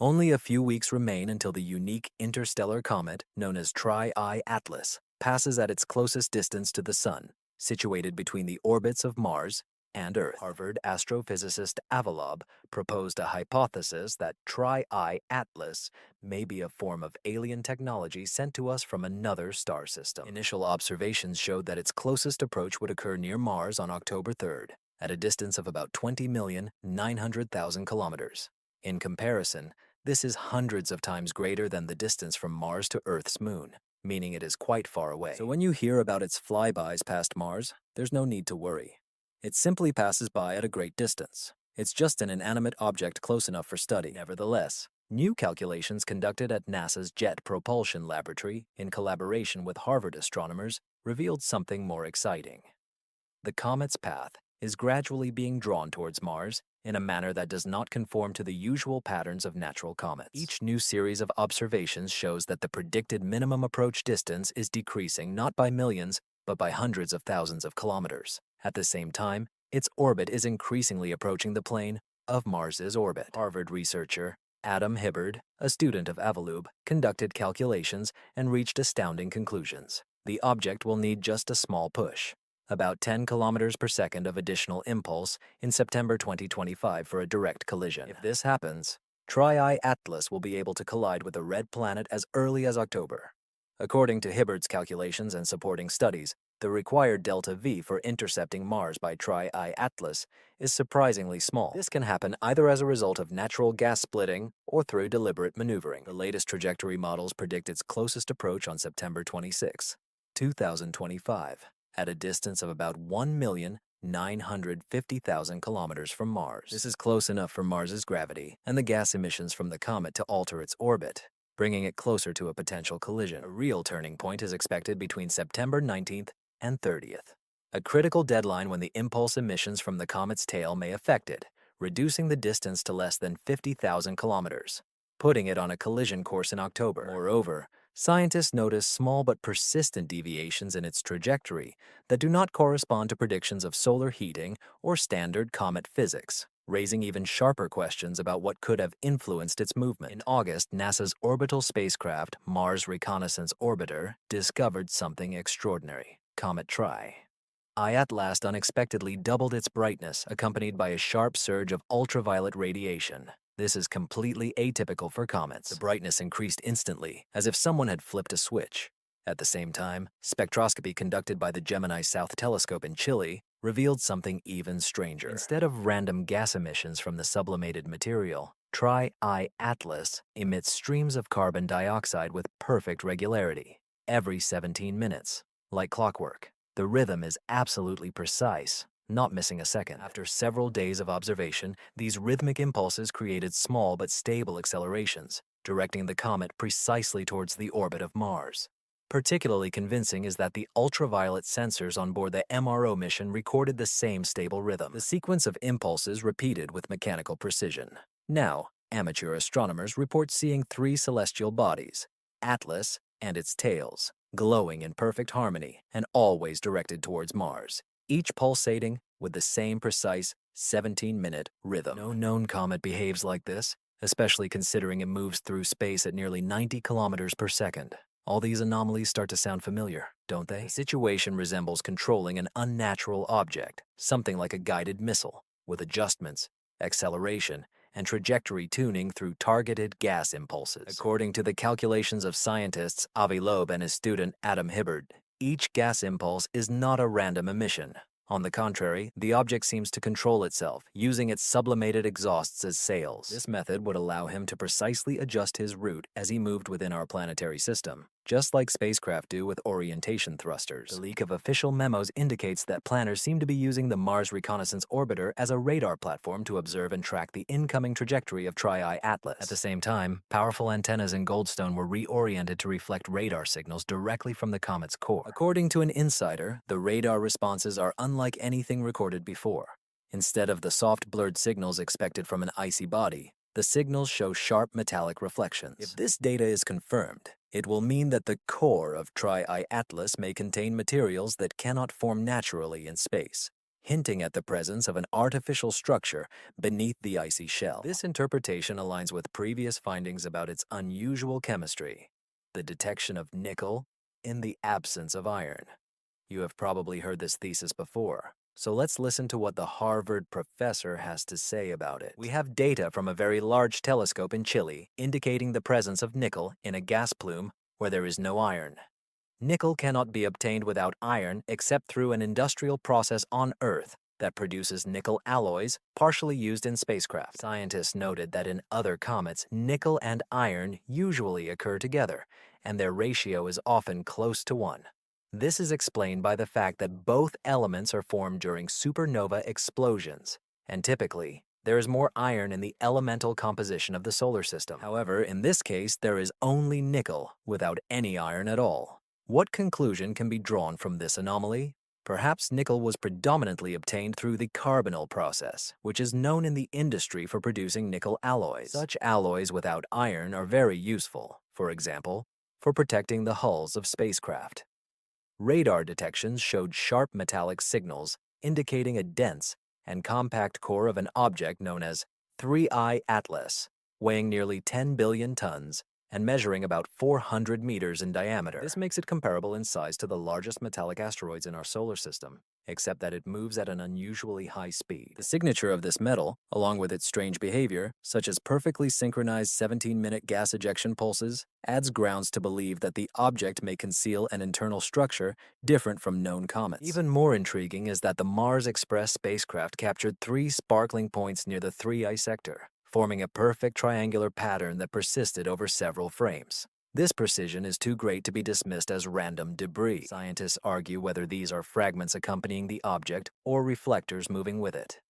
Only a few weeks remain until the unique interstellar comet known as Tri-I Atlas passes at its closest distance to the Sun, situated between the orbits of Mars and Earth. Harvard astrophysicist Avalov proposed a hypothesis that Tri-I Atlas may be a form of alien technology sent to us from another star system. Initial observations showed that its closest approach would occur near Mars on October 3rd, at a distance of about 20,900,000 kilometers. In comparison, this is hundreds of times greater than the distance from Mars to Earth's moon, meaning it is quite far away. So when you hear about its flybys past Mars, there's no need to worry. It simply passes by at a great distance. It's just an inanimate object close enough for study. Nevertheless, new calculations conducted at NASA's Jet Propulsion Laboratory in collaboration with Harvard astronomers revealed something more exciting. The comet's path is gradually being drawn towards Mars in a manner that does not conform to the usual patterns of natural comets. Each new series of observations shows that the predicted minimum approach distance is decreasing not by millions, but by hundreds of thousands of kilometers. At the same time, its orbit is increasingly approaching the plane of Mars's orbit. Harvard researcher Adam Hibbard, a student of Avalub, conducted calculations and reached astounding conclusions. The object will need just a small push, about 10 kilometers per second of additional impulse in September 2025 for a direct collision. If this happens, Tri-I Atlas will be able to collide with a red planet as early as October. According to Hibbard's calculations and supporting studies, the required delta V for intercepting Mars by Tri-I Atlas is surprisingly small. This can happen either as a result of natural gas splitting or through deliberate maneuvering. The latest trajectory models predict its closest approach on September 26, 2025. At a distance of about 1,950,000 kilometers from Mars. This is close enough for Mars's gravity and the gas emissions from the comet to alter its orbit, bringing it closer to a potential collision. A real turning point is expected between September 19th and 30th, a critical deadline when the impulse emissions from the comet's tail may affect it, reducing the distance to less than 50,000 kilometers, putting it on a collision course in October. Moreover, scientists notice small but persistent deviations in its trajectory that do not correspond to predictions of solar heating or standard comet physics, raising even sharper questions about what could have influenced its movement. In August, NASA's orbital spacecraft, Mars Reconnaissance Orbiter, discovered something extraordinary. Comet Tri-I at last unexpectedly doubled its brightness, accompanied by a sharp surge of ultraviolet radiation. This is completely atypical for comets. The brightness increased instantly, as if someone had flipped a switch. At the same time, spectroscopy conducted by the Gemini South Telescope in Chile revealed something even stranger. Instead of random gas emissions from the sublimated material, Tri-I Atlas emits streams of carbon dioxide with perfect regularity, every 17 minutes, like clockwork. The rhythm is absolutely precise, not missing a second. After several days of observation, these rhythmic impulses created small but stable accelerations, directing the comet precisely towards the orbit of Mars. Particularly convincing is that the ultraviolet sensors on board the MRO mission recorded the same stable rhythm. The sequence of impulses repeated with mechanical precision. Now, amateur astronomers report seeing three celestial bodies, Atlas and its tails, glowing in perfect harmony and always directed towards Mars, each pulsating with the same precise 17-minute rhythm. No known comet behaves like this, especially considering it moves through space at nearly 90 kilometers per second. All these anomalies start to sound familiar, don't they? The situation resembles controlling an unnatural object, something like a guided missile, with adjustments, acceleration, and trajectory tuning through targeted gas impulses. According to the calculations of scientists Avi Loeb and his student Adam Hibbard, each gas impulse is not a random emission. On the contrary, the object seems to control itself, using its sublimated exhausts as sails. This method would allow him to precisely adjust his route as he moved within our planetary system, just like spacecraft do with orientation thrusters. The leak of official memos indicates that planners seem to be using the Mars Reconnaissance Orbiter as a radar platform to observe and track the incoming trajectory of Tri-I Atlas. At the same time, powerful antennas in Goldstone were reoriented to reflect radar signals directly from the comet's core. According to an insider, the radar responses are unlike anything recorded before. Instead of the soft blurred signals expected from an icy body, the signals show sharp metallic reflections. If this data is confirmed, it will mean that the core of Tri-I Atlas may contain materials that cannot form naturally in space, hinting at the presence of an artificial structure beneath the icy shell. This interpretation aligns with previous findings about its unusual chemistry, the detection of nickel in the absence of iron. You have probably heard this thesis before, so let's listen to what the Harvard professor has to say about it. We have data from a very large telescope in Chile indicating the presence of nickel in a gas plume where there is no iron. Nickel cannot be obtained without iron except through an industrial process on Earth that produces nickel alloys partially used in spacecraft. Scientists noted that in other comets, nickel and iron usually occur together, and their ratio is often close to 1. This is explained by the fact that both elements are formed during supernova explosions, and typically, there is more iron in the elemental composition of the solar system. However, in this case, there is only nickel without any iron at all. What conclusion can be drawn from this anomaly? Perhaps nickel was predominantly obtained through the carbonyl process, which is known in the industry for producing nickel alloys. Such alloys without iron are very useful, for example, for protecting the hulls of spacecraft. Radar detections showed sharp metallic signals indicating a dense and compact core of an object known as 3I Atlas, weighing nearly 10 billion tons and measuring about 400 meters in diameter. This makes it comparable in size to the largest metallic asteroids in our solar system, except that it moves at an unusually high speed. The signature of this metal, along with its strange behavior, such as perfectly synchronized 17-minute gas ejection pulses, adds grounds to believe that the object may conceal an internal structure different from known comets. Even more intriguing is that the Mars Express spacecraft captured 3 sparkling points near the 3I sector, forming a perfect triangular pattern that persisted over several frames. This precision is too great to be dismissed as random debris. Scientists argue whether these are fragments accompanying the object or reflectors moving with it.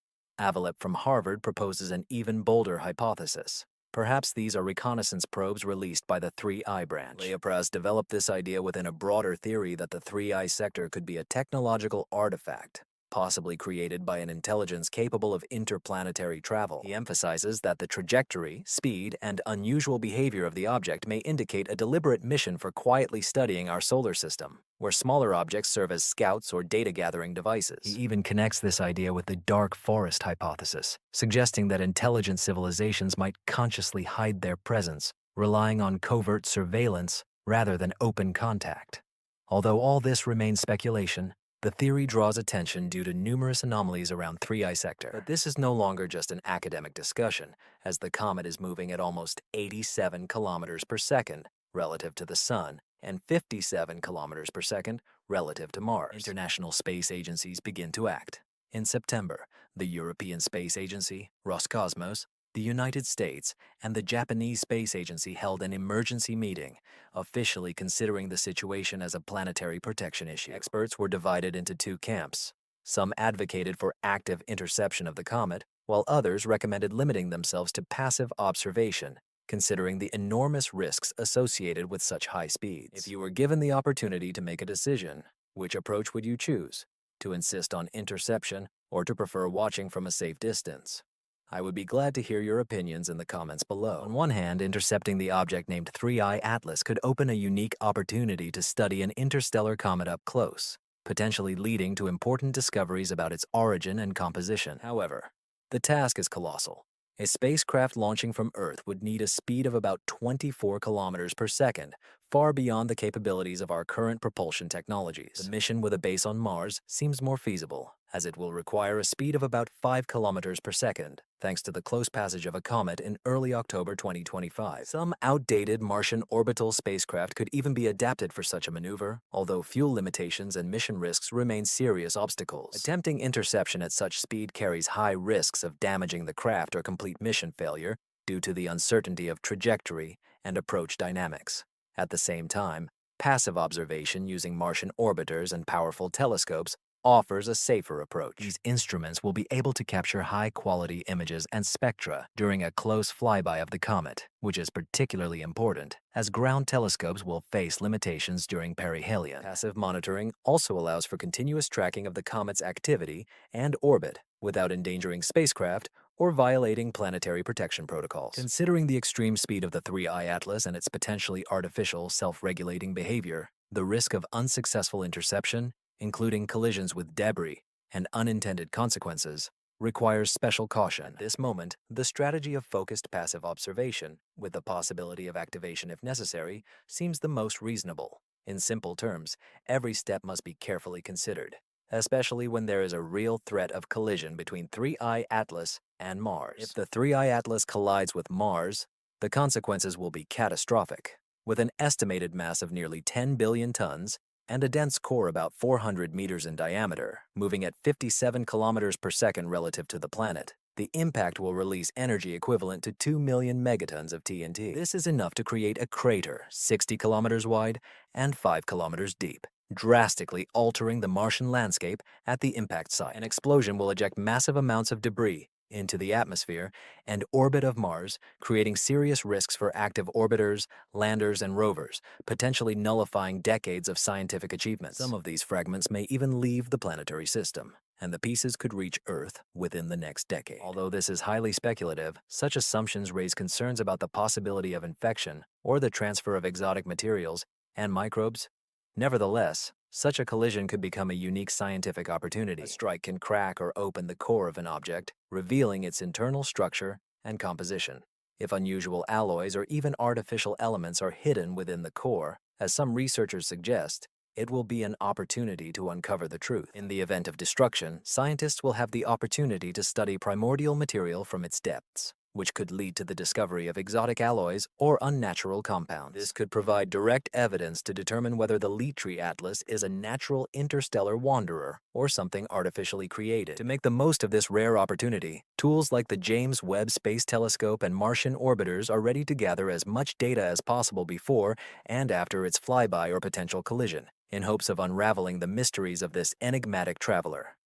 Avalep from Harvard proposes an even bolder hypothesis. Perhaps these are reconnaissance probes released by the 3I branch. Leopras developed this idea within a broader theory that the 3I sector could be a technological artifact, possibly created by an intelligence capable of interplanetary travel. He emphasizes that the trajectory, speed, and unusual behavior of the object may indicate a deliberate mission for quietly studying our solar system, where smaller objects serve as scouts or data-gathering devices. He even connects this idea with the dark forest hypothesis, suggesting that intelligent civilizations might consciously hide their presence, relying on covert surveillance rather than open contact. Although all this remains speculation, the theory draws attention due to numerous anomalies around 3I sector. But this is no longer just an academic discussion, as the comet is moving at almost 87 kilometers per second relative to the Sun and 57 kilometers per second relative to Mars. International space agencies begin to act. In September, the European Space Agency, Roscosmos, the United States, and the Japanese Space Agency held an emergency meeting, officially considering the situation as a planetary protection issue. Experts were divided into 2 camps. Some advocated for active interception of the comet, while others recommended limiting themselves to passive observation, considering the enormous risks associated with such high speeds. If you were given the opportunity to make a decision, which approach would you choose? To insist on interception or to prefer watching from a safe distance? I would be glad to hear your opinions in the comments below. On one hand, intercepting the object named 3I Atlas could open a unique opportunity to study an interstellar comet up close, potentially leading to important discoveries about its origin and composition. However, the task is colossal. A spacecraft launching from Earth would need a speed of about 24 kilometers per second, far beyond the capabilities of our current propulsion technologies. The mission with a base on Mars seems more feasible, as it will require a speed of about 5 kilometers per second, thanks to the close passage of a comet in early October 2025. Some outdated Martian orbital spacecraft could even be adapted for such a maneuver, although fuel limitations and mission risks remain serious obstacles. Attempting interception at such speed carries high risks of damaging the craft or complete mission failure due to the uncertainty of trajectory and approach dynamics. At the same time, passive observation using Martian orbiters and powerful telescopes offers a safer approach. These instruments will be able to capture high-quality images and spectra during a close flyby of the comet, which is particularly important, as ground telescopes will face limitations during perihelion. Passive monitoring also allows for continuous tracking of the comet's activity and orbit without endangering spacecraft or violating planetary protection protocols. Considering the extreme speed of the 3I Atlas and its potentially artificial, self-regulating behavior, the risk of unsuccessful interception, including collisions with debris, and unintended consequences, requires special caution. At this moment, the strategy of focused passive observation, with the possibility of activation if necessary, seems the most reasonable. In simple terms, every step must be carefully considered, especially when there is a real threat of collision between 3I Atlas and Mars. If the 3I Atlas collides with Mars, the consequences will be catastrophic. With an estimated mass of nearly 10 billion tons and a dense core about 400 meters in diameter, moving at 57 kilometers per second relative to the planet, the impact will release energy equivalent to 2 million megatons of TNT. This is enough to create a crater 60 kilometers wide and 5 kilometers deep, drastically altering the Martian landscape at the impact site. An explosion will eject massive amounts of debris into the atmosphere and orbit of Mars, creating serious risks for active orbiters, landers, and rovers, potentially nullifying decades of scientific achievements. Some of these fragments may even leave the planetary system, and the pieces could reach Earth within the next decade. Although this is highly speculative, such assumptions raise concerns about the possibility of infection or the transfer of exotic materials and microbes. Nevertheless, such a collision could become a unique scientific opportunity. A strike can crack or open the core of an object, revealing its internal structure and composition. If unusual alloys or even artificial elements are hidden within the core, as some researchers suggest, it will be an opportunity to uncover the truth. In the event of destruction, scientists will have the opportunity to study primordial material from its depths, which could lead to the discovery of exotic alloys or unnatural compounds. This could provide direct evidence to determine whether the Litri Atlas is a natural interstellar wanderer or something artificially created. To make the most of this rare opportunity, tools like the James Webb Space Telescope and Martian orbiters are ready to gather as much data as possible before and after its flyby or potential collision, in hopes of unraveling the mysteries of this enigmatic traveler.